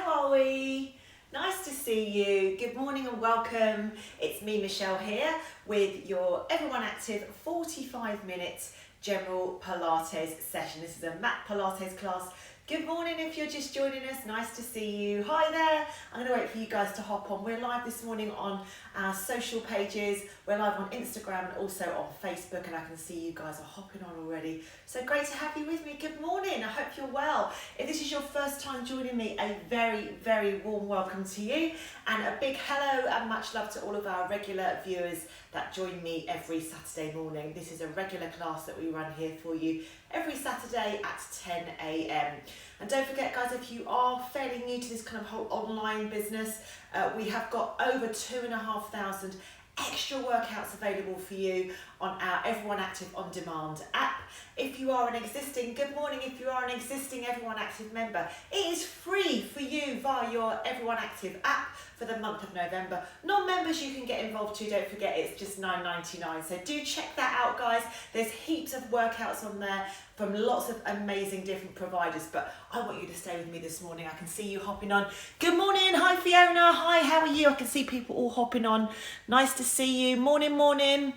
how are we? Nice to see you. Good morning and welcome. It's me, Michelle, here with your Everyone Active 45 minutes general Pilates session. This is a mat Pilates class. Good morning if you're just joining us. Nice to see you. Hi there. I'm going to wait for you guys to hop on. We're live this morning on our social pages. We're live on Instagram and also on Facebook, and I can see you guys are hopping on already. So great to have you with me. Good morning. I hope you're well. If this is your first time joining me, a very, very warm welcome to you, and a big hello and much love to all of our regular viewers that join me every Saturday morning. This is a regular class that we run here for you every Saturday at 10 a.m. And don't forget, guys, if you are fairly new to this kind of whole online business, we have got over 2,500 extra workouts available for you on our Everyone Active On Demand app. If you are an existing, good morning, if you are an existing Everyone Active member, it is free for you via your Everyone Active app for the month of November. Non-members, you can get involved too, don't forget it's just $9.99. So do check that out, guys. There's heaps of workouts on there from lots of amazing different providers, but I want you to stay with me this morning. I can see you hopping on. Good morning, hi Fiona, hi, how are you? I can see people all hopping on. Nice to see you, morning, morning.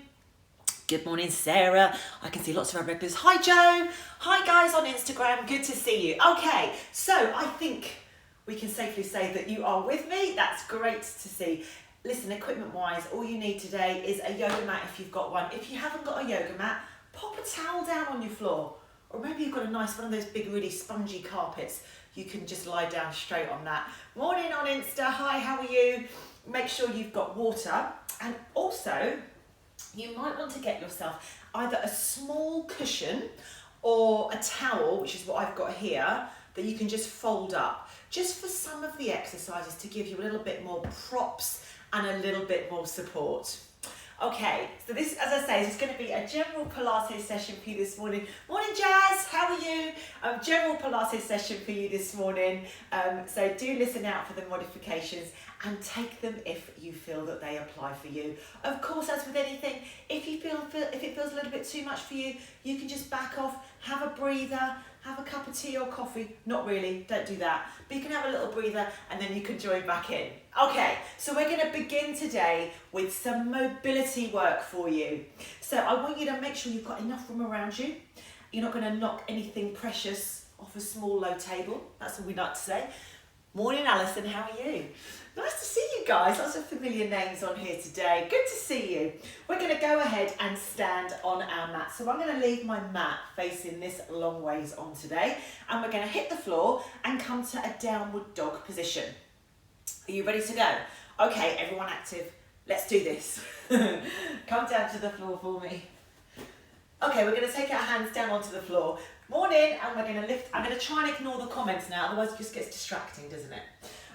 Good morning, Sarah. I can see lots of our regulars. Hi, Joe. Hi, guys on Instagram. Good to see you. Okay, so I think we can safely say that you are with me. That's great to see. Listen, equipment-wise, all you need today is a yoga mat if you've got one. If you haven't got a yoga mat, pop a towel down on your floor. Or maybe you've got a nice one of those big, really spongy carpets. You can just lie down straight on that. Morning on Insta. Hi, how are you? Make sure you've got water. And also, you might want to get yourself either a small cushion or a towel, which is what I've got here, that you can just fold up, just for some of the exercises to give you a little bit more props and a little bit more support. Okay, so this, as I say, is going to be a general Pilates session for you this morning. Morning, Jazz, how are you? General Pilates session for you this morning. So do listen out for the modifications and take them if you feel that they apply for you. Of course, as with anything, if it feels a little bit too much for you, you can just back off, have a breather, have a cup of tea or coffee. Not really, don't do that. But you can have a little breather and then you can join back in. Okay, so we're gonna begin today with some mobility work for you. So I want you to make sure you've got enough room around you. You're not gonna knock anything precious off a small low table. That's what we like to say. Morning, Alison, how are you? Nice to see you guys. Lots of familiar names on here today. Good to see you. We're going to go ahead and stand on our mat. So I'm going to leave my mat facing this long ways on today, and we're going to hit the floor and come to a downward dog position. Are you ready to go? Okay, everyone active. Let's do this. Come down to the floor for me. Okay, we're going to take our hands down onto the floor. Morning, and we're going to lift. I'm going to try and ignore the comments now, otherwise it just gets distracting, doesn't it?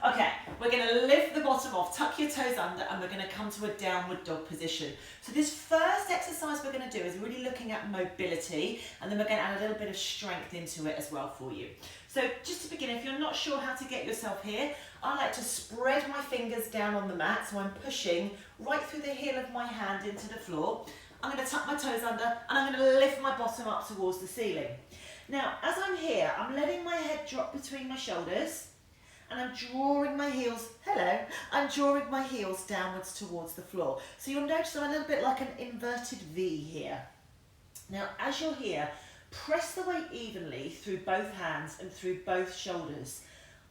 Okay, we're going to lift the bottom off, tuck your toes under, and we're going to come to a downward dog position. So this first exercise we're going to do is really looking at mobility, and then we're going to add a little bit of strength into it as well for you. So just to begin, if you're not sure how to get yourself here, I like to spread my fingers down on the mat, so I'm pushing right through the heel of my hand into the floor. I'm going to tuck my toes under, and I'm going to lift my bottom up towards the ceiling. Now, as I'm here, I'm letting my head drop between my shoulders, and I'm drawing my heels, I'm drawing my heels downwards towards the floor. So you'll notice I'm a little bit like an inverted V here. Now, as you're here, press the weight evenly through both hands and through both shoulders.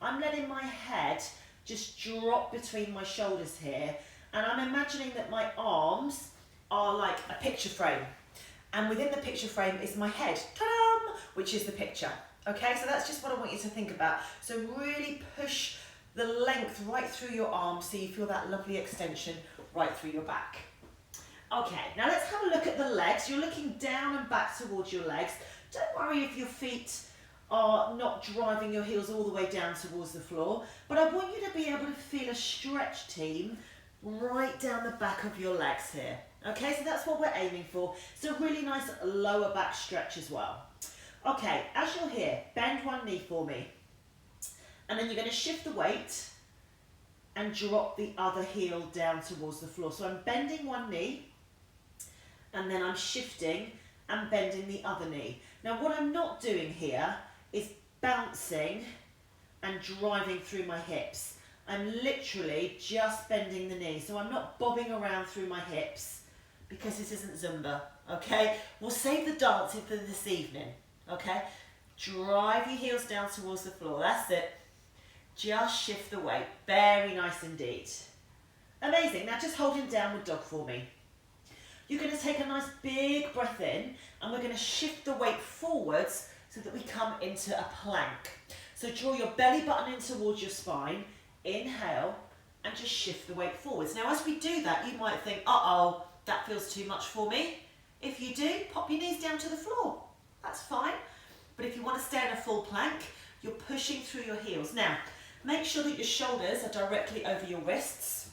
I'm letting my head just drop between my shoulders here, and I'm imagining that my arms are like a picture frame. And within the picture frame is my head, ta-da, which is the picture. Okay, so that's just what I want you to think about. So really push the length right through your arms so you feel that lovely extension right through your back. Okay, now let's have a look at the legs. You're looking down and back towards your legs. Don't worry if your feet are not driving your heels all the way down towards the floor, but I want you to be able to feel a stretch, team, right down the back of your legs here. Okay, so that's what we're aiming for. So a really nice lower back stretch as well. Okay, as you're here, bend one knee for me. And then you're going to shift the weight and drop the other heel down towards the floor. So I'm bending one knee, and then I'm shifting and bending the other knee. Now what I'm not doing here is bouncing and driving through my hips. I'm literally just bending the knee, so I'm not bobbing around through my hips because this isn't Zumba, okay? We'll save the dancing for this evening, okay? Drive your heels down towards the floor, that's it. Just shift the weight, very nice indeed. Amazing, now just hold in downward dog for me. You're going to take a nice big breath in and we're going to shift the weight forwards so that we come into a plank. So draw your belly button in towards your spine, inhale and just shift the weight forwards. Now as we do that you might think, uh-oh, that feels too much for me. If you do, pop your knees down to the floor, that's fine. But if you want to stay in a full plank, you're pushing through your heels. Now, make sure that your shoulders are directly over your wrists.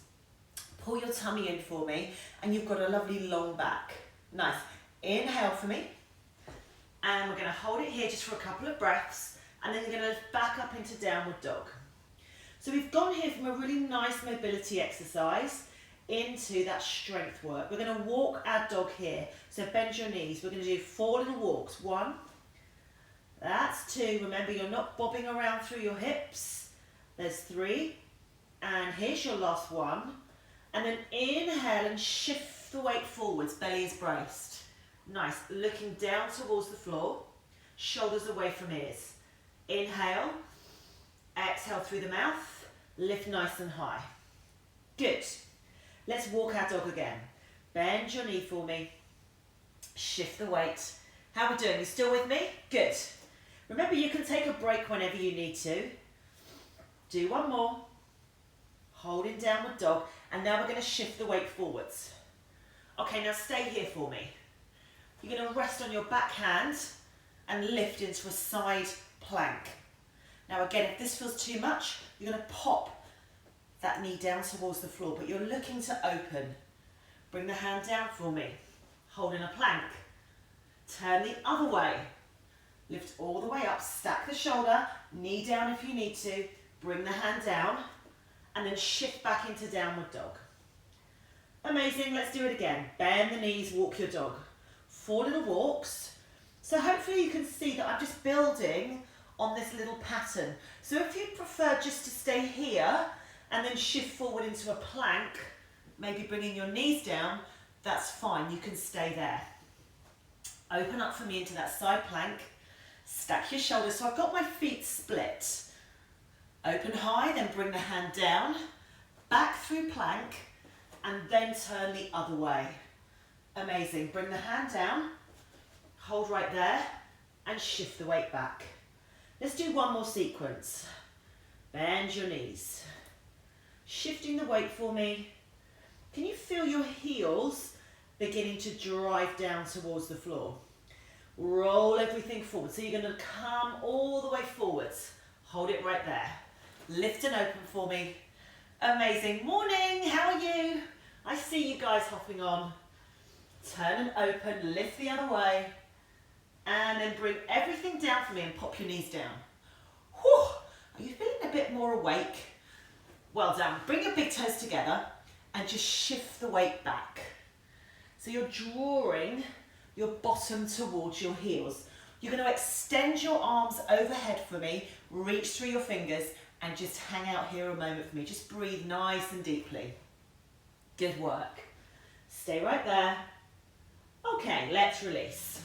Pull your tummy in for me, and you've got a lovely long back. Nice. Inhale for me. And we're going to hold it here just for a couple of breaths, and then you're going to lift back up into downward dog. So we've gone here from a really nice mobility exercise into that strength work. We're going to walk our dog here. So bend your knees. We're going to do 4 little walks. 1. That's 2. Remember, you're not bobbing around through your hips. There's 3. And here's your last one. And then inhale and shift the weight forwards. Belly is braced. Nice. Looking down towards the floor. Shoulders away from ears. Inhale. Exhale through the mouth. Lift nice and high. Good. Let's walk our dog again. Bend your knee for me. Shift the weight. How are we doing? You still with me? Good. Remember, you can take a break whenever you need to. Do one more. Hold in downward dog. And now we're going to shift the weight forwards. Okay, now stay here for me. You're going to rest on your back hand and lift into a side plank. Now again, if this feels too much, you're going to pop that knee down towards the floor, but you're looking to open. Bring the hand down for me. Hold in a plank. Turn the other way. Lift all the way up, stack the shoulder, knee down if you need to, bring the hand down, and then shift back into downward dog. Amazing, let's do it again. Bend the knees, walk your dog. 4 little walks. So hopefully you can see that I'm just building on this little pattern. So if you prefer just to stay here and then shift forward into a plank, maybe bringing your knees down, that's fine, you can stay there. Open up for me into that side plank. Stack your shoulders, so I've got my feet split. Open high, then bring the hand down, back through plank, and then turn the other way. Amazing, bring the hand down, hold right there, and shift the weight back. Let's do one more sequence. Bend your knees. Shifting the weight for me. Can you feel your heels beginning to drive down towards the floor? Roll everything forward. So you're going to come all the way forwards. Hold it right there. Lift and open for me. Amazing. Morning, how are you? I see you guys hopping on. Turn and open, lift the other way. And then bring everything down for me and pop your knees down. Whew. Are you feeling a bit more awake? Well done. Bring your big toes together and just shift the weight back. So you're drawing your bottom towards your heels. You're going to extend your arms overhead for me, reach through your fingers and just hang out here a moment for me. Just breathe nice and deeply. Good work. Stay right there. Okay, let's release.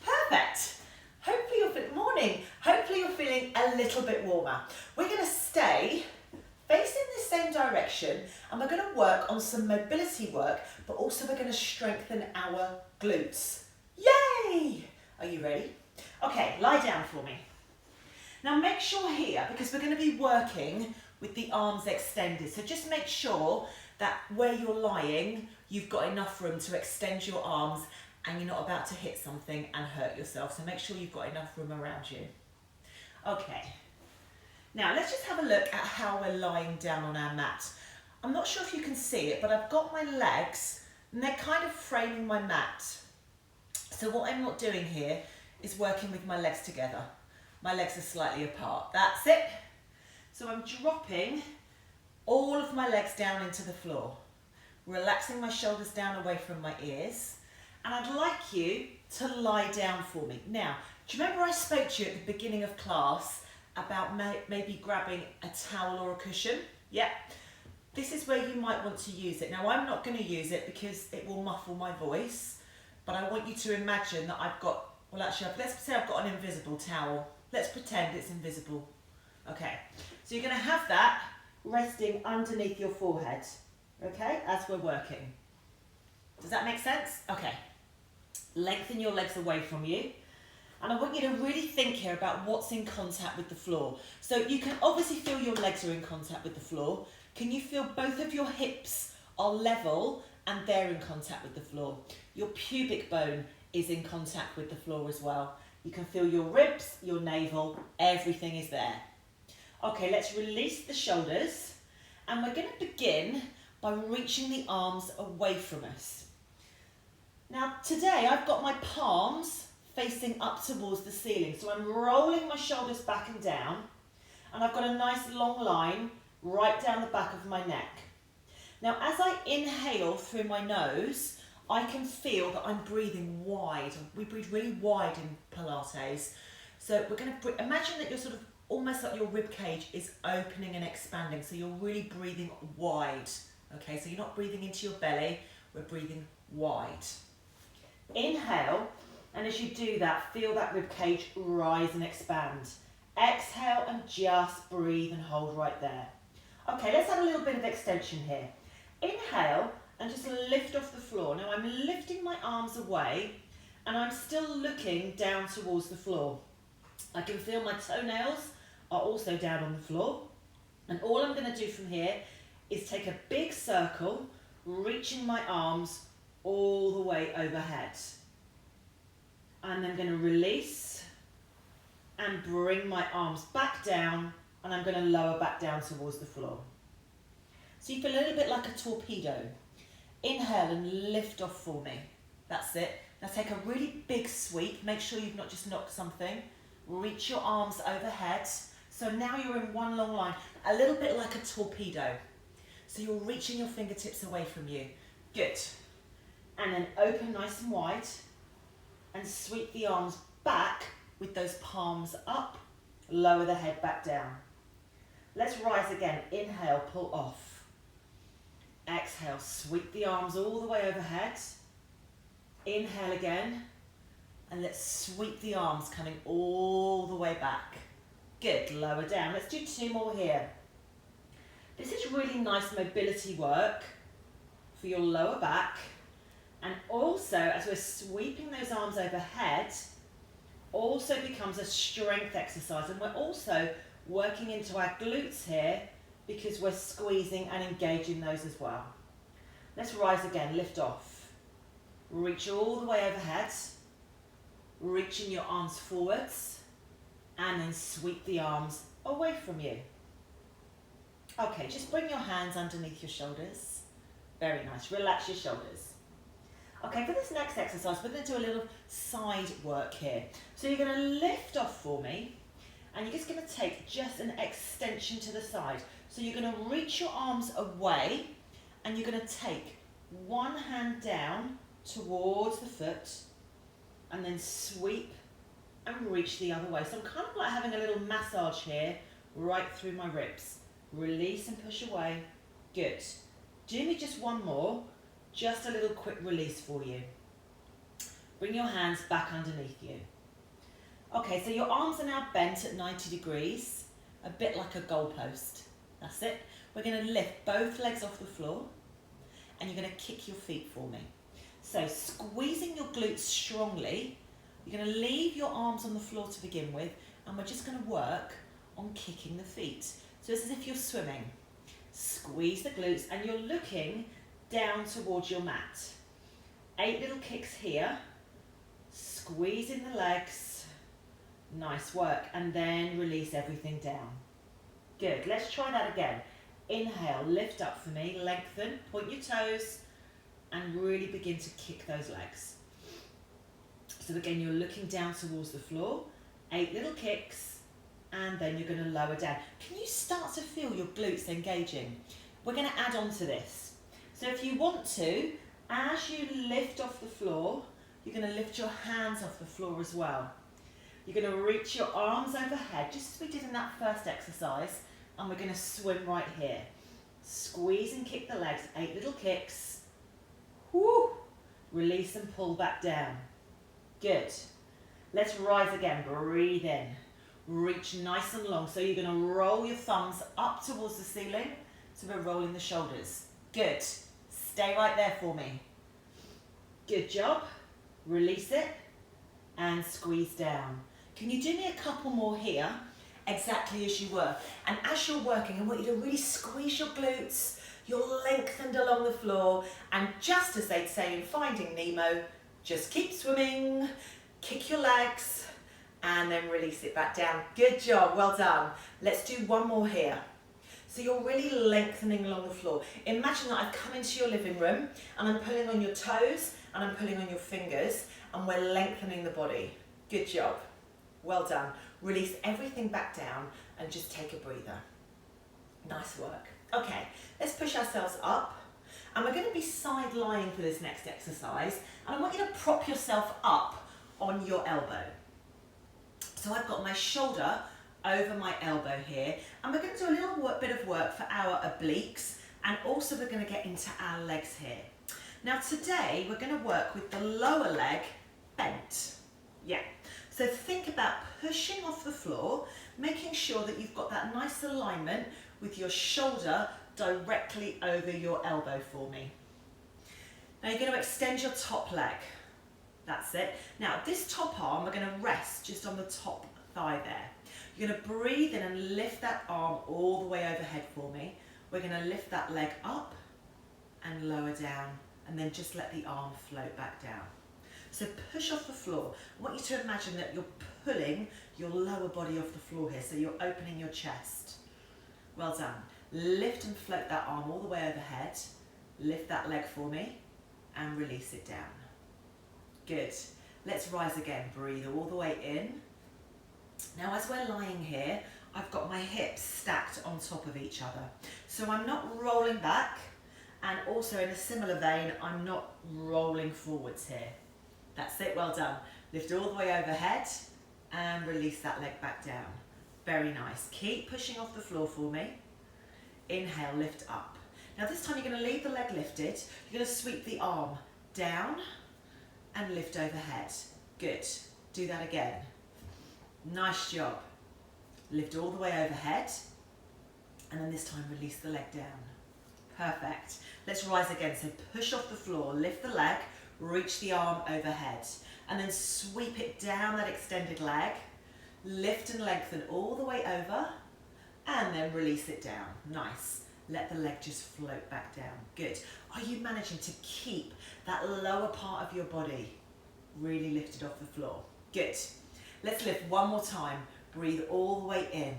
Perfect. Hopefully you're feeling, morning. Hopefully you're feeling a little bit warmer. We're going to stay facing the same direction and we're going to work on some mobility work, but also we're going to strengthen our glutes. Yay! Are you ready? Okay, lie down for me. Now make sure here, because we're going to be working with the arms extended, so just make sure that where you're lying, you've got enough room to extend your arms and you're not about to hit something and hurt yourself. So make sure you've got enough room around you. Okay. Now let's just have a look at how we're lying down on our mat. I'm not sure if you can see it, but I've got my legs and they're kind of framing my mat. So what I'm not doing here is working with my legs together. My legs are slightly apart. That's it. So I'm dropping all of my legs down into the floor, relaxing my shoulders down away from my ears. And I'd like you to lie down for me. Now, do you remember I spoke to you at the beginning of class about maybe grabbing a towel or a cushion. Yeah, this is where you might want to use it. Now I'm not going to use it because it will muffle my voice, but I want you to imagine that I've got, well actually, let's say I've got an invisible towel. Let's pretend it's invisible. Okay, so you're going to have that resting underneath your forehead, okay, as we're working. Does that make sense? Okay. Lengthen your legs away from you. And I want you to really think here about what's in contact with the floor. So you can obviously feel your legs are in contact with the floor. Can you feel both of your hips are level and they're in contact with the floor? Your pubic bone is in contact with the floor as well. You can feel your ribs, your navel, everything is there. Okay, let's release the shoulders and we're going to begin by reaching the arms away from us. Now today I've got my palms facing up towards the ceiling. So I'm rolling my shoulders back and down and I've got a nice long line right down the back of my neck. Now as I inhale through my nose, I can feel that I'm breathing wide. We breathe really wide in Pilates. So we're going to imagine that you're sort of almost like your rib cage is opening and expanding. So you're really breathing wide. Okay, so you're not breathing into your belly, we're breathing wide. Inhale, and as you do that, feel that rib cage rise and expand. Exhale and just breathe and hold right there. Okay, let's have a little bit of extension here. Inhale and just lift off the floor. Now I'm lifting my arms away and I'm still looking down towards the floor. I can feel my toenails are also down on the floor. And all I'm going to do from here is take a big circle, reaching my arms all the way overhead. And I'm going to release and bring my arms back down and I'm going to lower back down towards the floor. So you feel a little bit like a torpedo. Inhale and lift off for me. That's it. Now take a really big sweep. Make sure you've not just knocked something. Reach your arms overhead. So now you're in one long line, a little bit like a torpedo. So you're reaching your fingertips away from you. Good. And then open nice and wide and sweep the arms back with those palms up, lower the head back down. Let's rise again. Inhale, pull off. Exhale, sweep the arms all the way overhead. Inhale again, and let's sweep the arms coming all the way back. Good, lower down. Let's do 2 more here. This is really nice mobility work for your lower back. And also, as we're sweeping those arms overhead, also becomes a strength exercise. And we're also working into our glutes here because we're squeezing and engaging those as well. Let's rise again, lift off. Reach all the way overhead, reaching your arms forwards, and then sweep the arms away from you. Okay, just bring your hands underneath your shoulders. Very nice, relax your shoulders. Okay, for this next exercise, we're going to do a little side work here. So you're going to lift off for me, and you're just going to take just an extension to the side. So you're going to reach your arms away, and you're going to take one hand down towards the foot, and then sweep and reach the other way. So I'm kind of like having a little massage here, right through my ribs. Release and push away. Good. Do me just one more. Just a little quick release for you. Bring your hands back underneath you. Okay, so your arms are now bent at 90 degrees, a bit like a goalpost. That's it. We're going to lift both legs off the floor and you're going to kick your feet for me. So squeezing your glutes strongly, you're going to leave your arms on the floor to begin with, and we're just going to work on kicking the feet. So it's as if you're swimming. Squeeze the glutes and you're looking down towards your mat. 8 little kicks here, squeezing the legs, nice work, and then release everything down. Good, let's try that again. Inhale, lift up for me, lengthen, point your toes, and really begin to kick those legs. So again, you're looking down towards the floor, 8 little kicks, and then you're going to lower down. Can you start to feel your glutes engaging? We're going to add on to this. So if you want to, as you lift off the floor, you're going to lift your hands off the floor as well. You're going to reach your arms overhead, just as we did in that first exercise, and we're going to swim right here. Squeeze and kick the legs, 8 little kicks. Woo! Release and pull back down. Good. Let's rise again, breathe in. Reach nice and long, so you're going to roll your thumbs up towards the ceiling, so we're rolling the shoulders. Good. Stay right there for me. Good job. Release it and squeeze down. Can you do me a couple more here, exactly as you were? And as you're working, I want you to really squeeze your glutes. You're lengthened along the floor, and just as they'd say in Finding Nemo, just keep swimming, kick your legs, and then release it back down. Good job, well done. Let's do one more here. So you're really lengthening along the floor. Imagine that I've come into your living room and I'm pulling on your toes and I'm pulling on your fingers, and we're lengthening the body. Good job. Well done. Release everything back down and just take a breather. Nice work. Okay, let's push ourselves up, and we're going to be side lying for this next exercise, and I want you to prop yourself up on your elbow. So I've got my shoulder over my elbow here, and we're going to do a little bit of work for our obliques, and also we're going to get into our legs here. Now today we're going to work with the lower leg bent. Yeah. So think about pushing off the floor, making sure that you've got that nice alignment with your shoulder directly over your elbow for me. Now you're going to extend your top leg. That's it. Now this top arm, we're going to rest just on the top thigh there. You're going to breathe in and lift that arm all the way overhead for me. We're going to lift that leg up and lower down, and then just let the arm float back down. So push off the floor. I want you to imagine that you're pulling your lower body off the floor here, so you're opening your chest. Well done. Lift and float that arm all the way overhead. Lift that leg for me and release it down. Good. Let's rise again. Breathe all the way in. Now as we're lying here, I've got my hips stacked on top of each other. So I'm not rolling back, and also in a similar vein, I'm not rolling forwards here. That's it, well done. Lift all the way overhead and release that leg back down. Very nice. Keep pushing off the floor for me. Inhale, lift up. Now this time you're going to leave the leg lifted. You're going to sweep the arm down and lift overhead. Good. Do that again. Nice job. Lift all the way overhead, and then this time release the leg down. Perfect. Let's rise again. So push off the floor, lift the leg, reach the arm overhead, and then sweep it down that extended leg. Lift and lengthen all the way over, and then release it down. Nice. Let the leg just float back down. Good. Are you managing to keep that lower part of your body really lifted off the floor? Good. Let's lift one more time. Breathe all the way in.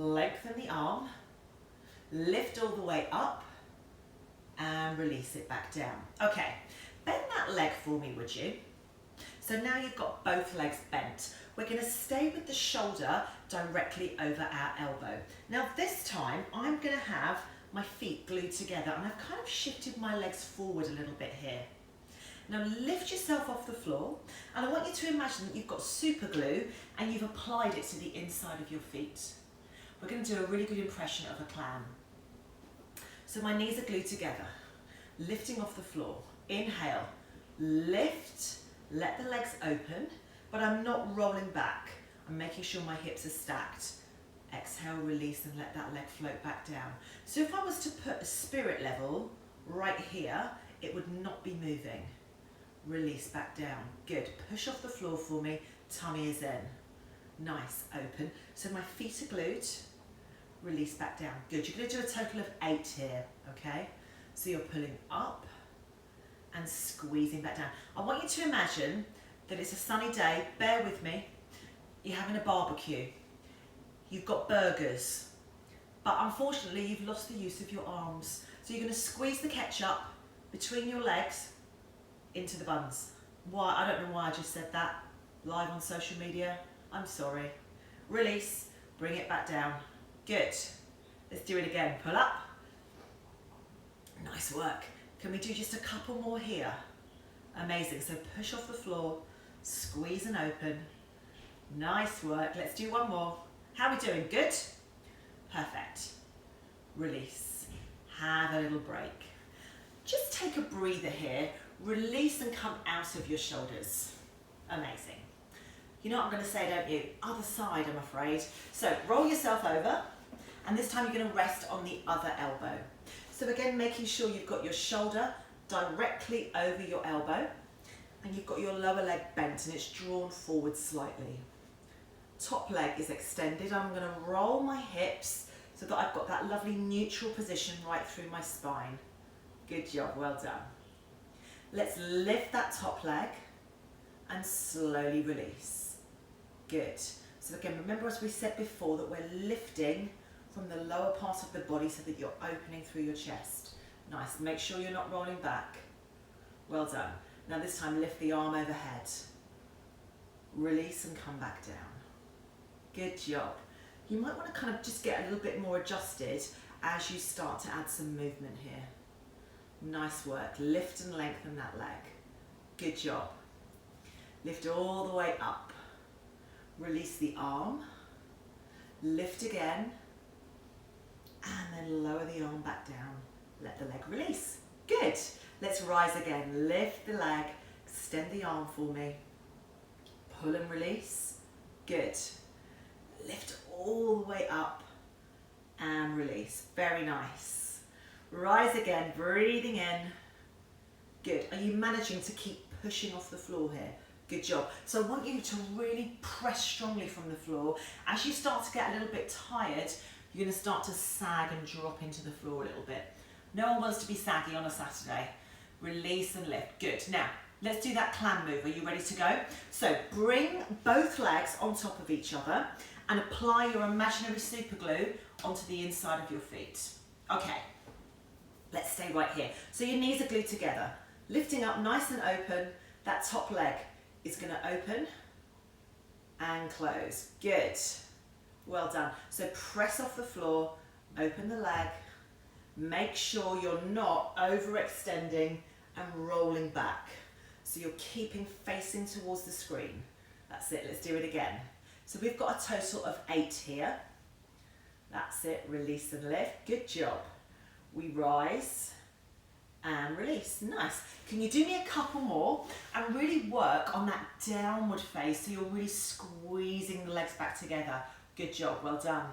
Lengthen the arm. Lift all the way up, and release it back down. Okay. Bend that leg for me, would you? So now you've got both legs bent. We're going to stay with the shoulder directly over our elbow. Now this time I'm going to have my feet glued together, and I've kind of shifted my legs forward a little bit here. Now lift yourself off the floor, and I want you to imagine that you've got super glue and you've applied it to the inside of your feet. We're going to do a really good impression of a clown. So my knees are glued together, lifting off the floor. Inhale, lift, let the legs open, but I'm not rolling back. I'm making sure my hips are stacked. Exhale, release, and let that leg float back down. So if I was to put a spirit level right here, it would not be moving. Release back down. Good. Push off the floor for me. Tummy is in. Nice. Open. So my feet are glued. Release back down. Good. You're going to do a total of 8 here. Okay? So you're pulling up and squeezing back down. I want you to imagine that it's a sunny day. Bear with me. You're having a barbecue. You've got burgers. But unfortunately, you've lost the use of your arms. So you're going to squeeze the ketchup between your legs into the buns. Why? I don't know why I just said that live on social media. I'm sorry. Release, bring it back down. Good. Let's do it again. Pull up. Nice work. Can we do just a couple more here? Amazing. So push off the floor, squeeze and open, Nice work. Let's do one more. How are we doing? Good? Perfect. Release. Have a little break. Just take a breather here. Release and come out of your shoulders. Amazing. You know what I'm going to say, don't you? Other side, I'm afraid. So roll yourself over, and this time you're going to rest on the other elbow. So again, making sure you've got your shoulder directly over your elbow, and you've got your lower leg bent and it's drawn forward slightly. Top leg is extended. I'm going to roll my hips so that I've got that lovely neutral position right through my spine. Good job, well done. Let's lift that top leg and slowly release. Good. So again, remember as we said before that we're lifting from the lower part of the body so that you're opening through your chest. Nice. Make sure you're not rolling back. Well done. Now this time lift the arm overhead. Release and come back down. Good job. You might want to kind of just get a little bit more adjusted as you start to add some movement here. Nice work. Lift and lengthen that leg. Good job. Lift all the way up. Release the arm. Lift again. And then lower the arm back down. Let the leg release. Good. Let's rise again. Lift the leg. Extend the arm for me. Pull and release. Good. Lift all the way up and release. Very nice. Rise again, breathing in. Good. Are you managing to keep pushing off the floor here? Good job. So I want you to really press strongly from the floor. As you start to get a little bit tired, you're going to start to sag and drop into the floor a little bit. No one wants to be saggy on a Saturday. Release and lift. Good. Now, let's do that clam move. Are you ready to go? So bring both legs on top of each other and apply your imaginary super glue onto the inside of your feet. Okay, let's stay right here. So your knees are glued together. Lifting up nice and open, that top leg is going to open and close. Good. Well done. So press off the floor, open the leg, make sure you're not overextending and rolling back. So you're keeping facing towards the screen. That's it, let's do it again. So we've got a total of 8 here. That's it, release and lift, good job. We rise and release, nice. Can you do me a couple more and really work on that downward face so you're really squeezing the legs back together. Good job, well done.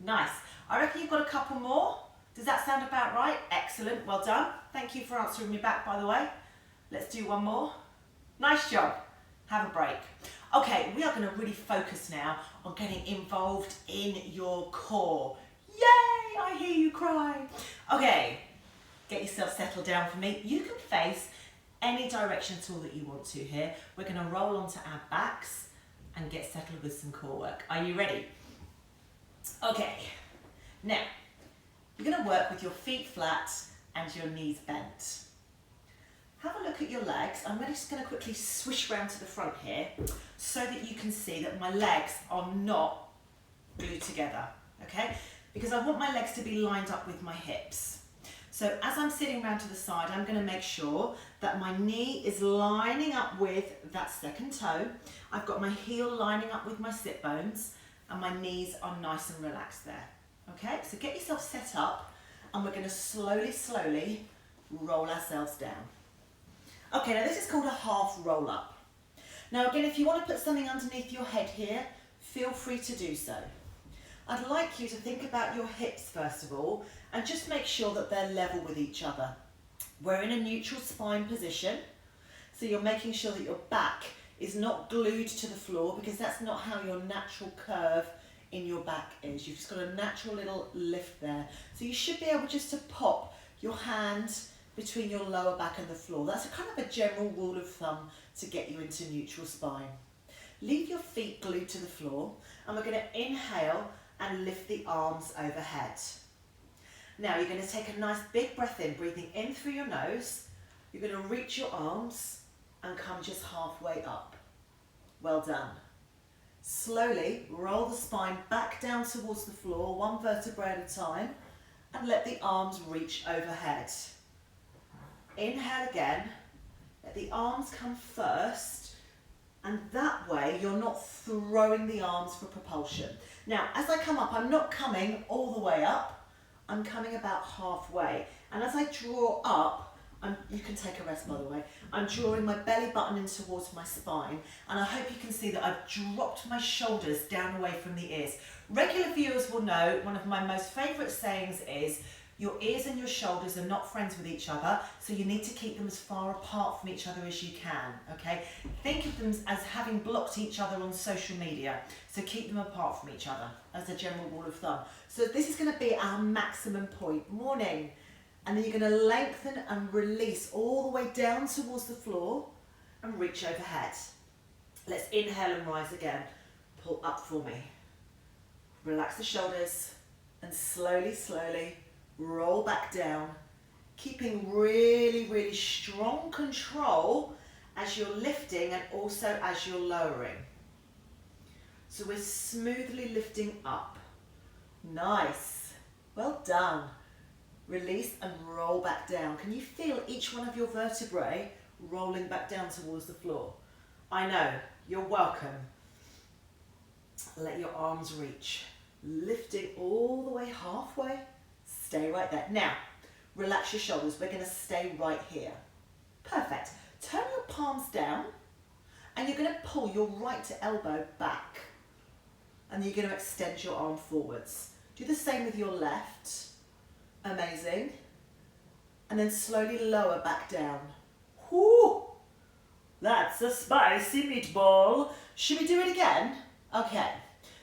Nice. I reckon you've got a couple more. Does that sound about right? Excellent, well done. Thank you for answering me back, by the way. Let's do one more. Nice job. Have a break. Okay, we are going to really focus now on getting involved in your core. Yay! I hear you cry. Okay, get yourself settled down for me. You can face any direction at all that you want to here. We're going to roll onto our backs and get settled with some core work. Are you ready? Okay, now you're going to work with your feet flat and your knees bent. Have a look at your legs. I'm just going to quickly swish round to the front here so that you can see that my legs are not glued together, okay? Because I want my legs to be lined up with my hips. So as I'm sitting round to the side, I'm going to make sure that my knee is lining up with that second toe. I've got my heel lining up with my sit bones and my knees are nice and relaxed there, okay? So get yourself set up and we're going to slowly roll ourselves down. Okay, now this is called a half roll up. Now again, if you want to put something underneath your head here, feel free to do so. I'd like you to think about your hips first of all, and just make sure that they're level with each other. We're in a neutral spine position, so you're making sure that your back is not glued to the floor because that's not how your natural curve in your back is. You've just got a natural little lift there. So you should be able just to pop your hand between your lower back and the floor. That's a kind of a general rule of thumb to get you into neutral spine. Leave your feet glued to the floor and we're going to inhale and lift the arms overhead. Now you're going to take a nice big breath in, breathing in through your nose. You're going to reach your arms and come just halfway up. Well done. Slowly roll the spine back down towards the floor, one vertebra at a time, and let the arms reach overhead. Inhale again, let the arms come first And that way you're not throwing the arms for propulsion. Now, as I come up, I'm not coming all the way up. I'm coming about halfway. And as I draw up, you can take a rest by the way, I'm drawing my belly button in towards my spine, and I hope you can see that I've dropped my shoulders down away from the ears. Regular viewers will know one of my most favourite sayings is, your ears and your shoulders are not friends with each other, so you need to keep them as far apart from each other as you can, okay? Think of them as having blocked each other on social media, so keep them apart from each other as a general rule of thumb. So this is going to be our maximum point. Morning. And then you're going to lengthen and release all the way down towards the floor and reach overhead. Let's inhale and rise again. Pull up for me. Relax the shoulders and slowly, slowly roll back down, keeping really, really strong control as you're lifting and also as you're lowering. So we're smoothly lifting up. Nice. Well done. Release and roll back down. Can you feel each one of your vertebrae rolling back down towards the floor? I know, you're welcome. Let your arms reach. Lifting all the way halfway. Stay right there. Now, relax your shoulders. We're going to stay right here. Perfect. Turn your palms down and you're going to pull your right elbow back. And you're going to extend your arm forwards. Do the same with your left. Amazing. And then slowly lower back down. Whoo! That's a spicy meatball. Should we do it again? Okay.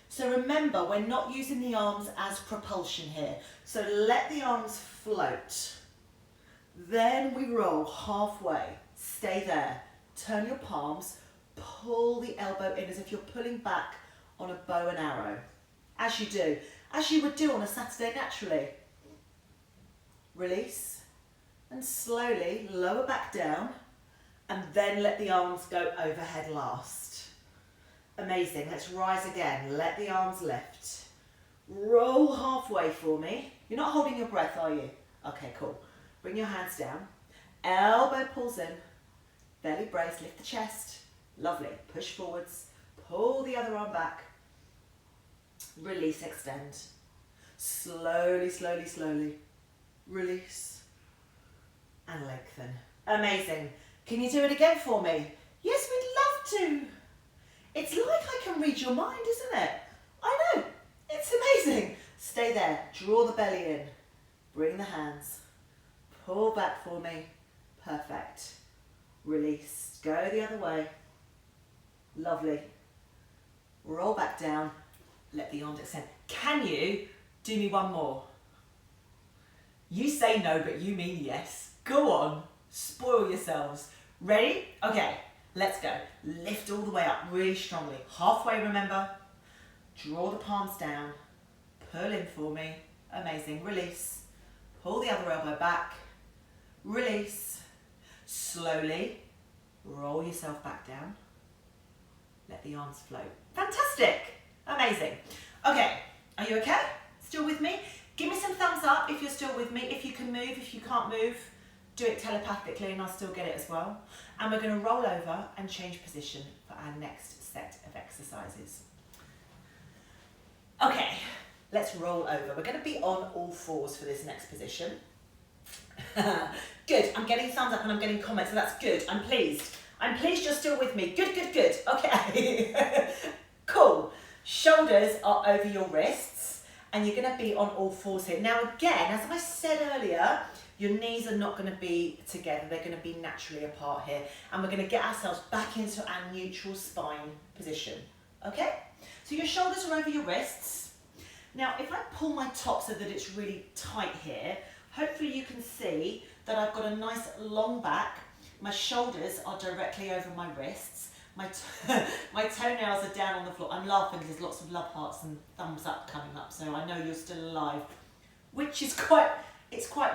So remember, we're not using the arms as propulsion here. So let the arms float. Then we roll halfway. Stay there. Turn your palms. Pull the elbow in as if you're pulling back on a bow and arrow. As you do. As you would do on a Saturday naturally. Release and slowly lower back down and then let the arms go overhead last. Amazing. Let's rise again. Let the arms lift. Roll halfway for me. You're not holding your breath, are you? Okay, cool. Bring your hands down. Elbow pulls in. Belly brace. Lift the chest. Lovely. Push forwards. Pull the other arm back. Release, extend. Slowly, slowly, slowly. Release and lengthen. Amazing. Can you do it again for me? Yes, we'd love to. It's like I can read your mind, isn't it? I know. It's amazing. Stay there. Draw the belly in. Bring the hands. Pull back for me. Perfect. Release. Go the other way. Lovely. Roll back down. Let the arms extend. Can you do me one more? You say no, but you mean yes. Go on, spoil yourselves. Ready? Okay, let's go. Lift all the way up really strongly. Halfway, remember. Draw the palms down. Pull in for me. Amazing. Release. Pull the other elbow back. Release. Slowly roll yourself back down. Let the arms float. Fantastic. Amazing. Okay, are you okay? Still with me? Give me some thumbs up if you're still with me. If you can move, if you can't move, do it telepathically and I'll still get it as well. And we're going to roll over and change position for our next set of exercises. Okay, let's roll over. We're going to be on all fours for this next position. Good, I'm getting thumbs up and I'm getting comments, so that's good. I'm pleased. I'm pleased you're still with me. Good, good, good. Okay. Cool. Shoulders are over your wrists. And you're going to be on all fours here. Now again, as I said earlier, your knees are not going to be together. They're going to be naturally apart here. And we're going to get ourselves back into our neutral spine position. Okay? So your shoulders are over your wrists. Now if I pull my top so that it's really tight here, hopefully you can see that I've got a nice long back. My shoulders are directly over my wrists. My toenails are down on the floor. I'm laughing because there's lots of love hearts and thumbs up coming up, so I know you're still alive, which is quite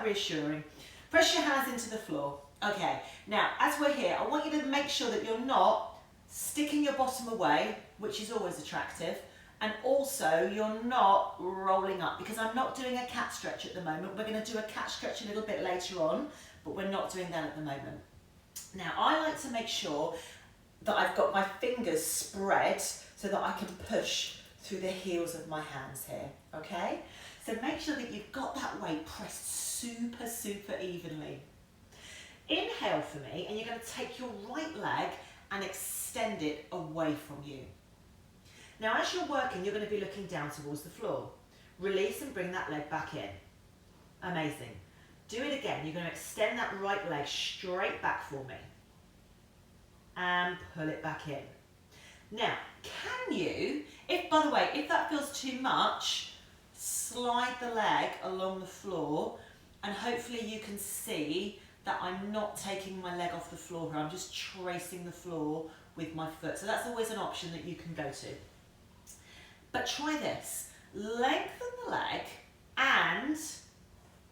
reassuring. Press your hands into the floor. Okay, now as we're here, I want you to make sure that you're not sticking your bottom away, which is always attractive, and also you're not rolling up, because I'm not doing a cat stretch at the moment. We're going to do a cat stretch a little bit later on, but we're not doing that at the moment. Now I like to make sure that I've got my fingers spread so that I can push through the heels of my hands here, okay? So make sure that you've got that weight pressed super, super evenly. Inhale for me, and you're going to take your right leg and extend it away from you. Now as you're working, you're going to be looking down towards the floor. Release and bring that leg back in. Amazing. Do it again. You're going to extend that right leg straight back for me. And pull it back in. Now, can you, by the way, if that feels too much, slide the leg along the floor, and hopefully you can see that I'm not taking my leg off the floor here. I'm just tracing the floor with my foot. So that's always an option that you can go to. But try this. Lengthen the leg and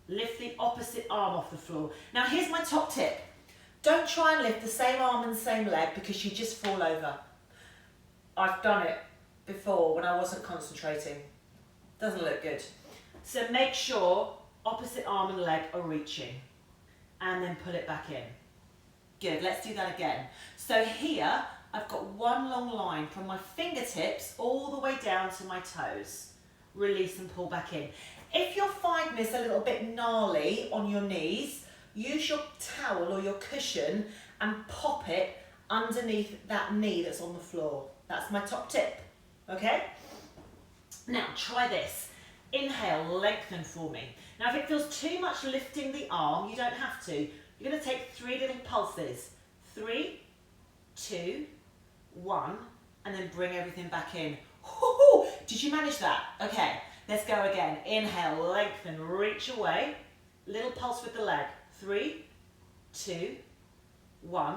lift the opposite arm off the floor. Now here's my top tip. Don't try and lift the same arm and the same leg because you just fall over. I've done it before when I wasn't concentrating. Doesn't look good. So make sure opposite arm and leg are reaching. And then pull it back in. Good, let's do that again. So here, I've got one long line from my fingertips all the way down to my toes. Release and pull back in. If you're finding this a little bit gnarly on your knees, use your towel or your cushion and pop it underneath that knee that's on the floor. That's my top tip, okay? Now try this. Inhale, lengthen for me. Now if it feels too much lifting the arm, you don't have to. You're going to take 3 little pulses. 3, 2, 1, and then bring everything back in. Woo-hoo! Did you manage that? Okay, let's go again. Inhale, lengthen, reach away. Little pulse with the leg. 3, 2, 1,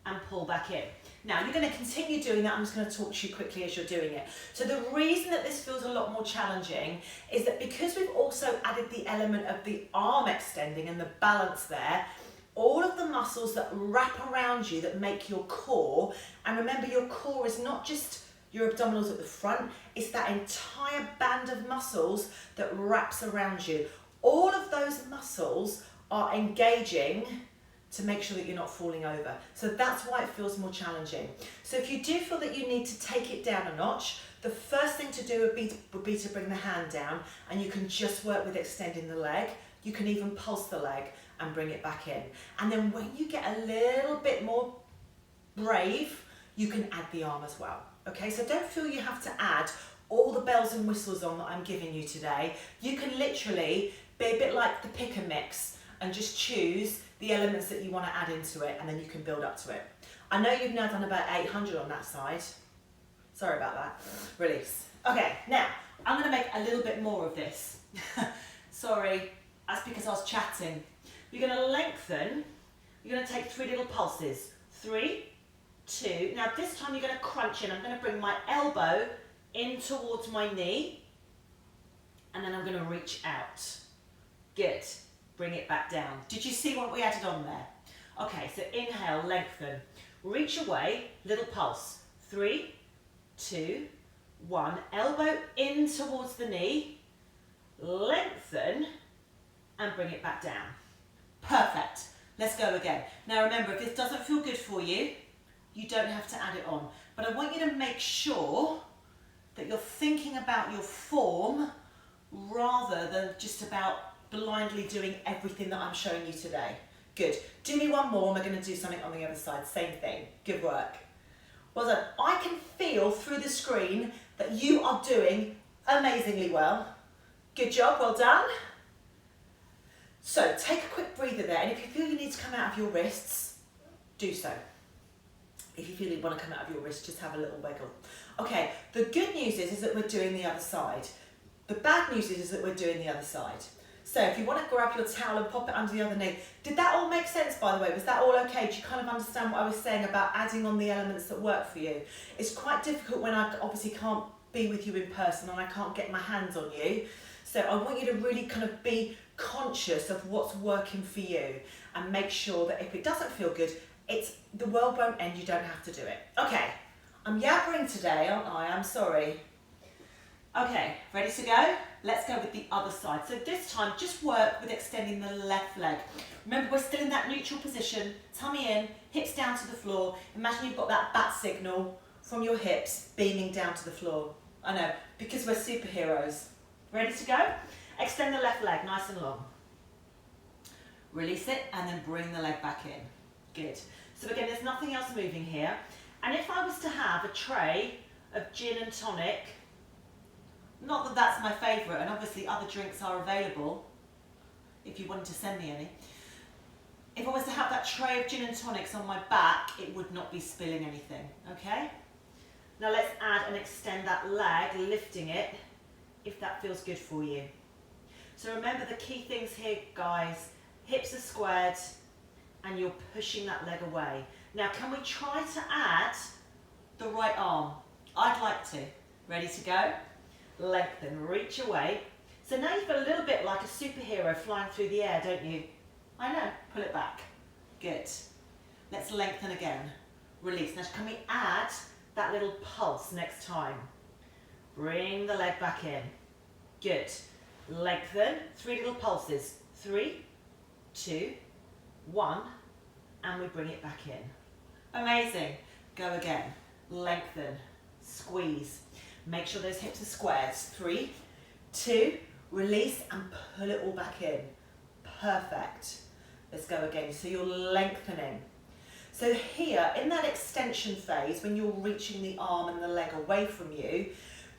and pull back in. Now you're going to continue doing that. I'm just going to talk to you quickly as you're doing it. So the reason that this feels a lot more challenging is that because we've also added the element of the arm extending and the balance there, all of the muscles that wrap around you that make your core, and remember your core is not just your abdominals at the front, it's that entire band of muscles that wraps around you. All of those muscles are engaging to make sure that you're not falling over. So that's why it feels more challenging. So if you do feel that you need to take it down a notch, the first thing to do would be to bring the hand down, and you can just work with extending the leg. You can even pulse the leg and bring it back in. And then when you get a little bit more brave, you can add the arm as well. Okay, so don't feel you have to add all the bells and whistles on that I'm giving you today. You can literally be a bit like the pick and mix and just choose the elements that you want to add into it, and then you can build up to it. I know you've now done about 800 on that side. Sorry about that. Release. Okay, now I'm going to make a little bit more of this. Sorry, that's because I was chatting. You're going to lengthen. You're going to take 3 little pulses. 3, 2. Now this time you're going to crunch in. I'm going to bring my elbow in towards my knee, and then I'm going to reach out. Good. Bring it back down. Did you see what we added on there? Okay, so inhale, lengthen. Reach away, little pulse. 3, 2, 1. Elbow in towards the knee. Lengthen and bring it back down. Perfect. Let's go again. Now remember, if this doesn't feel good for you, you don't have to add it on. But I want you to make sure that you're thinking about your form rather than just about blindly doing everything that I'm showing you today. Good. Do me one more and we're going to do something on the other side. Same thing. Good work. Well done. I can feel through the screen that you are doing amazingly well. Good job. Well done. So take a quick breather there, and if you feel you need to come out of your wrists, do so. If you feel you want to come out of your wrists, just have a little wiggle. Okay, the good news is that we're doing the other side. The bad news is that we're doing the other side. So if you want to grab your towel and pop it under the other knee. Did that all make sense, by the way? Was that all okay? Do you kind of understand what I was saying about adding on the elements that work for you? It's quite difficult when I obviously can't be with you in person and I can't get my hands on you. So I want you to really kind of be conscious of what's working for you and make sure that if it doesn't feel good, the world won't end, you don't have to do it. Okay, I'm yabbering today, aren't I? I'm sorry. Okay, ready to go? let's go with the other side. So this time, just work with extending the left leg. Remember, we're still in that neutral position, tummy in, hips down to the floor. Imagine you've got that bat signal from your hips beaming down to the floor. I know, because we're superheroes. Ready to go? Extend the left leg nice and long. Release it and then bring the leg back in. Good. So again, there's nothing else moving here. And if I was to have a tray of gin and tonic, not that that's my favourite, and obviously other drinks are available if you wanted to send me any. If I was to have that tray of gin and tonics on my back, it would not be spilling anything, okay? Now let's add and extend that leg, lifting it, if that feels good for you. So remember the key things here, guys. Hips are squared and you're pushing that leg away. Now can we try to add the right arm? I'd like to. Ready to go? Lengthen, reach away. So now you've got a little bit like a superhero flying through the air, don't you? I know, pull it back. Good. Let's lengthen again. Release. Now can we add that little pulse next time? Bring the leg back in. Good. Lengthen, 3 little pulses. 3, 2, 1, and we bring it back in. Amazing. Go again. Lengthen, squeeze. Make sure those hips are squared. 3, 2, release and pull it all back in. Perfect. Let's go again. So you're lengthening. So here, in that extension phase, when you're reaching the arm and the leg away from you,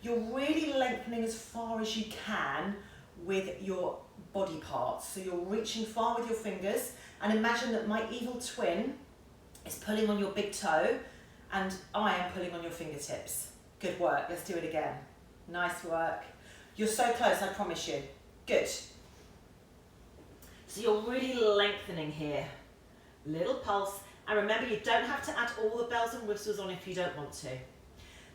you're really lengthening as far as you can with your body parts. So you're reaching far with your fingers, and imagine that my evil twin is pulling on your big toe and I am pulling on your fingertips. Good work. Let's do it again. Nice work. You're so close, I promise you. Good. So you're really lengthening here. Little pulse. And remember, you don't have to add all the bells and whistles on if you don't want to.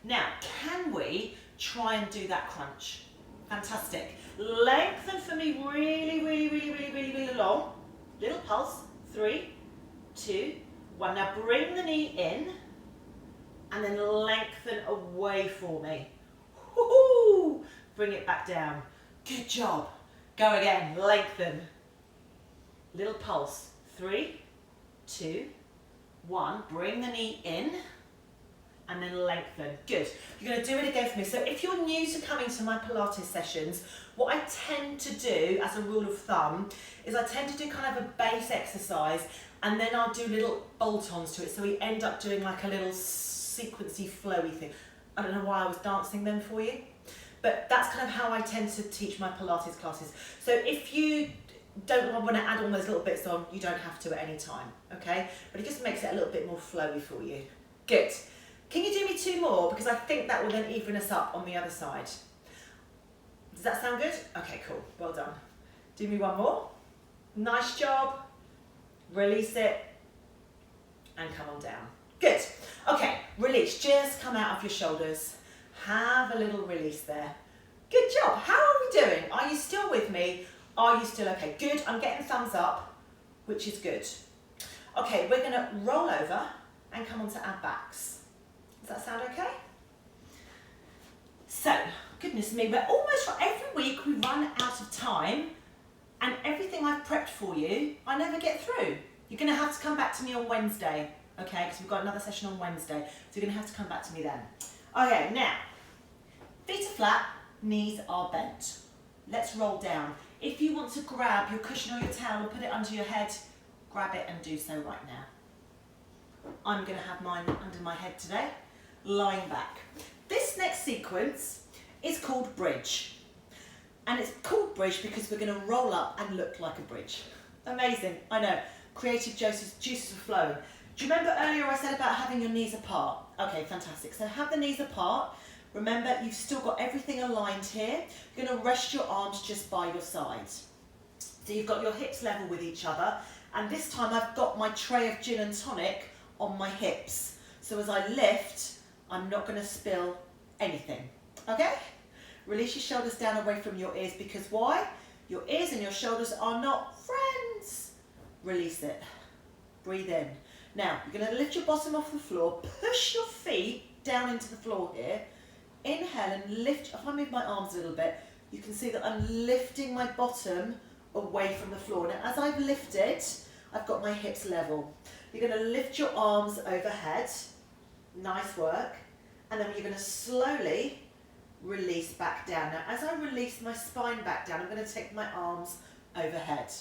Now, can we try and do that crunch? Fantastic. Lengthen for me really long. Little pulse. 3, 2, 1. Now bring the knee in and then lengthen away for me. Woo-hoo! Bring it back down. Good job. Go again. Lengthen. Little pulse. 3, 2, 1. Bring the knee in and then lengthen. Good. You're going to do it again for me. So if you're new to coming to my Pilates sessions, what I tend to do as a rule of thumb is I tend to do kind of a base exercise and then I'll do little bolt-ons to it. So we end up doing like a little sequency flowy thing. I don't know why I was dancing then for you, but that's kind of how I tend to teach my Pilates classes. So if you don't want to add all those little bits on, you don't have to at any time, okay? But it just makes it a little bit more flowy for you. Good. Can you do me 2 more? Because I think that will then even us up on the other side. Does that sound good? Okay, cool. Well done. Do me 1 more. Nice job. Release it. And come on down. Good. Okay, release. Just come out of your shoulders. Have a little release there. Good job. How are we doing? Are you still with me? Are you still okay? Good. I'm getting thumbs up, which is good. Okay, we're going to roll over and come on to our backs. Does that sound okay? So, goodness me, we're almost, every week we run out of time and everything I've prepped for you, I never get through. You're going to have to come back to me on Wednesday, okay? Because we've got another session on Wednesday, so you're going to have to come back to me then. Okay, now, feet are flat, knees are bent. Let's roll down. If you want to grab your cushion or your towel and put it under your head, grab it and do so right now. I'm going to have mine under my head today, lying back. This next sequence is called bridge. And it's called bridge because we're going to roll up and look like a bridge. Amazing, I know. Creative juices are flowing. Do you remember earlier I said about having your knees apart? Okay, fantastic. So have the knees apart. Remember, you've still got everything aligned here. You're going to rest your arms just by your sides. So you've got your hips level with each other. And this time I've got my tray of gin and tonic on my hips. So as I lift, I'm not going to spill anything. Okay? Release your shoulders down away from your ears because why? Your ears and your shoulders are not friends. Release it. Breathe in. Now, you're going to lift your bottom off the floor, push your feet down into the floor here. Inhale and lift, if I move my arms a little bit, you can see that I'm lifting my bottom away from the floor. Now, as I've lifted, I've got my hips level. You're going to lift your arms overhead. Nice work. And then you're going to slowly release back down. Now, as I release my spine back down, I'm going to take my arms overhead.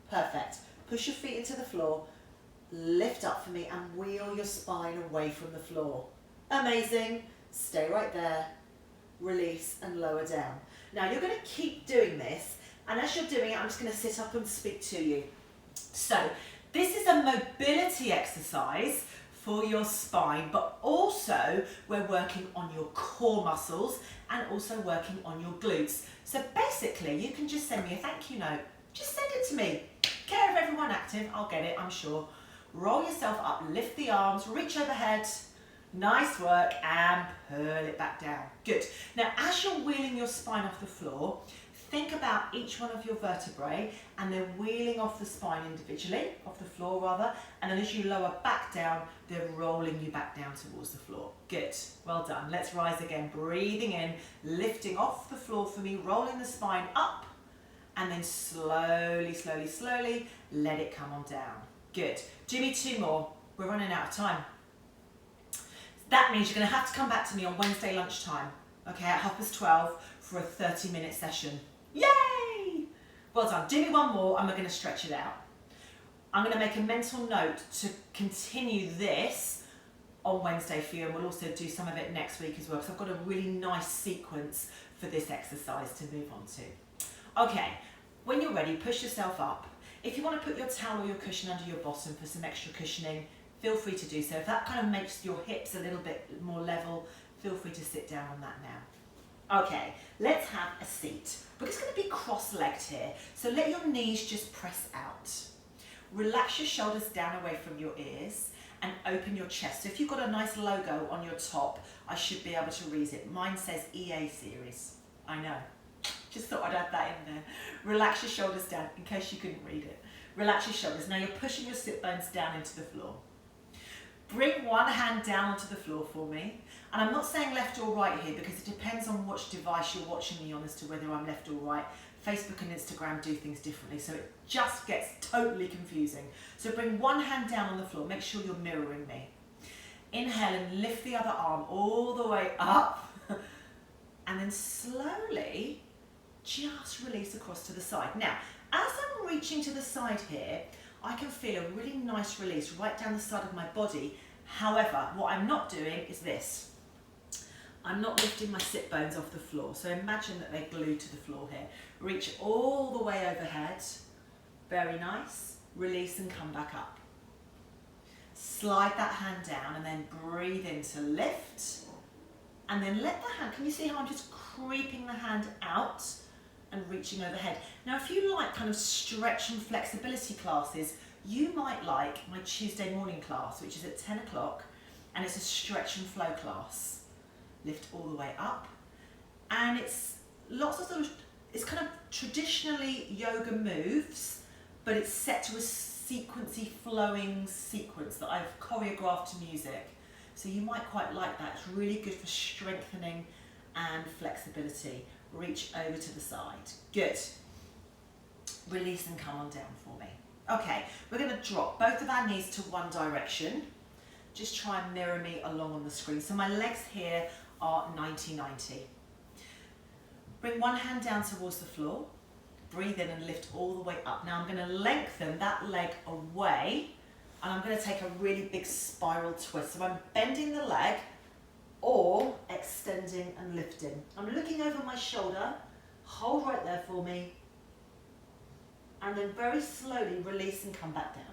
Perfect. Push your feet into the floor. Lift up for me and wheel your spine away from the floor. Amazing. Stay right there. Release and lower down. Now, you're going to keep doing this. And as you're doing it, I'm just going to sit up and speak to you. So, this is a mobility exercise for your spine, but also we're working on your core muscles and also working on your glutes. So basically, you can just send me a thank you note. Just send it to me. Care of everyone active, I'll get it, I'm sure. Roll yourself up, lift the arms, reach overhead. Nice work, and pull it back down. Good. Now, as you're wheeling your spine off the floor, think about each one of your vertebrae and then wheeling off the spine individually, off the floor rather, and then as you lower back down, they're rolling you back down towards the floor. Good, well done. Let's rise again, breathing in, lifting off the floor for me, rolling the spine up, and then slowly, slowly, slowly, let it come on down. Good. Do me 2 more. We're running out of time. That means you're going to have to come back to me on Wednesday lunchtime, okay, at 12:30 for a 30-minute session. Yay! Well done. Do me 1 more and we're going to stretch it out. I'm going to make a mental note to continue this on Wednesday for you, and we'll also do some of it next week as well, because I've got a really nice sequence for this exercise to move on to. Okay, when you're ready, push yourself up. If you want to put your towel or your cushion under your bottom for some extra cushioning, feel free to do so. If that kind of makes your hips a little bit more level, feel free to sit down on that now. Okay, let's have a seat. We're just going to be cross-legged here, so let your knees just press out. Relax your shoulders down away from your ears and open your chest. So if you've got a nice logo on your top, I should be able to read it. Mine says EA series. I know. Just thought I'd add that in there. Relax your shoulders down in case you couldn't read it. Relax your shoulders. Now you're pushing your sit bones down into the floor. Bring one hand down onto the floor for me. And I'm not saying left or right here because it depends on which device you're watching me on as to whether I'm left or right. Facebook and Instagram do things differently, so it just gets totally confusing. So bring one hand down on the floor. Make sure you're mirroring me. Inhale and lift the other arm all the way up. And then slowly just release across to the side. Now, as I'm reaching to the side here, I can feel a really nice release right down the side of my body. However, what I'm not doing is this. I'm not lifting my sit bones off the floor. So imagine that they're glued to the floor here. Reach all the way overhead. Very nice. Release and come back up. Slide that hand down and then breathe in to lift. And then let the hand, can you see how I'm just creeping the hand out and reaching overhead? Now, if you like kind of stretch and flexibility classes, you might like my Tuesday morning class, which is at 10 o'clock, and it's a stretch and flow class. Lift all the way up. And it's lots of sort of, it's kind of traditionally yoga moves, but it's set to a sequency flowing sequence that I've choreographed to music. So you might quite like that. It's really good for strengthening and flexibility. Reach over to the side. Good. Release and come on down for me. Okay, we're going to drop both of our knees to one direction. Just try and mirror me along on the screen. So my legs here are 90-90. Bring one hand down towards the floor. Breathe in and lift all the way up. Now I'm going to lengthen that leg away, and I'm going to take a really big spiral twist. So I'm bending the leg or extending and lifting. I'm looking over my shoulder. Hold right there for me. And then very slowly release and come back down.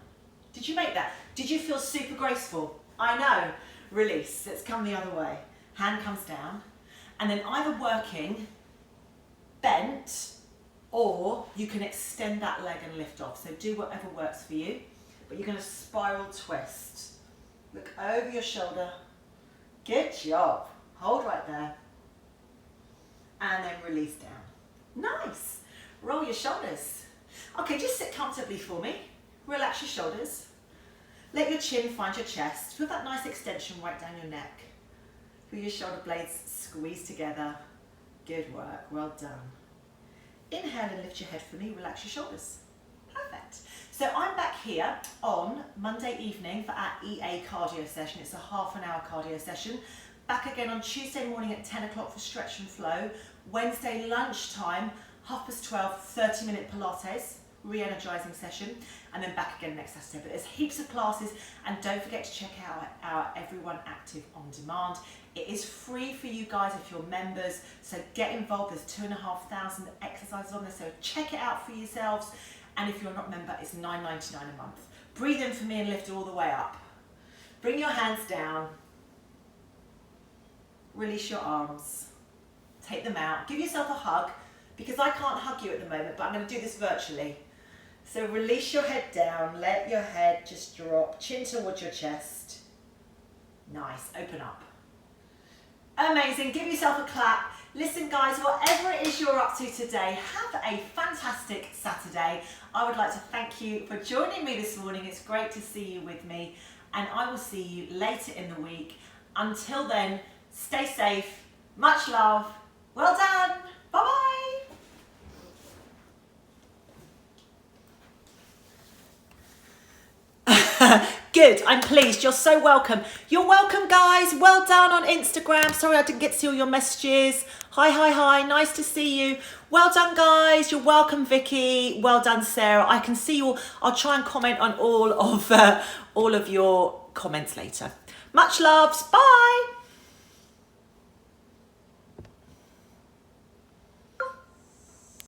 Did you make that? Did you feel super graceful? I know. Release. Let's come the other way. Hand comes down. And then either working bent, or you can extend that leg and lift off. So do whatever works for you. But you're going to spiral twist. Look over your shoulder. Good job. Hold right there. And then release down. Nice. Roll your shoulders. Okay, just sit comfortably for me. Relax your shoulders. Let your chin find your chest. Feel that nice extension right down your neck. Feel your shoulder blades squeeze together. Good work. Well done. Inhale and lift your head for me, relax your shoulders. Perfect. So I'm back here on Monday evening for our EA cardio session. It's a half an hour cardio session. Back again on Tuesday morning at 10 o'clock for stretch and flow. Wednesday lunchtime, 12:30, 30-minute Pilates, re-energizing session, and then back again next Saturday. But there's heaps of classes, and don't forget to check out our Everyone Active on Demand. It is free for you guys if you're members, so get involved. There's 2,500 exercises on there, so check it out for yourselves. And if you're not a member, it's $9.99 a month. Breathe in for me and lift all the way up. Bring your hands down. Release your arms. Take them out. Give yourself a hug, because I can't hug you at the moment, but I'm going to do this virtually. So release your head down. Let your head just drop. Chin towards your chest. Nice. Open up. Amazing. Give yourself a clap. Listen, guys, whatever it is you're up to today, have a fantastic Saturday. I would like to thank you for joining me this morning. It's great to see you with me, and I will see you later in the week. Until then, stay safe. Much love. Well done. Bye-bye. Good, I'm pleased. You're so welcome. You're welcome, guys. Well done on Instagram. Sorry I didn't get to see all your messages. Hi. Nice to see you. Well done, guys. You're welcome, Vicky. Well done, Sarah. I can see you all. I'll try and comment on all of your comments later. Much loves. Bye.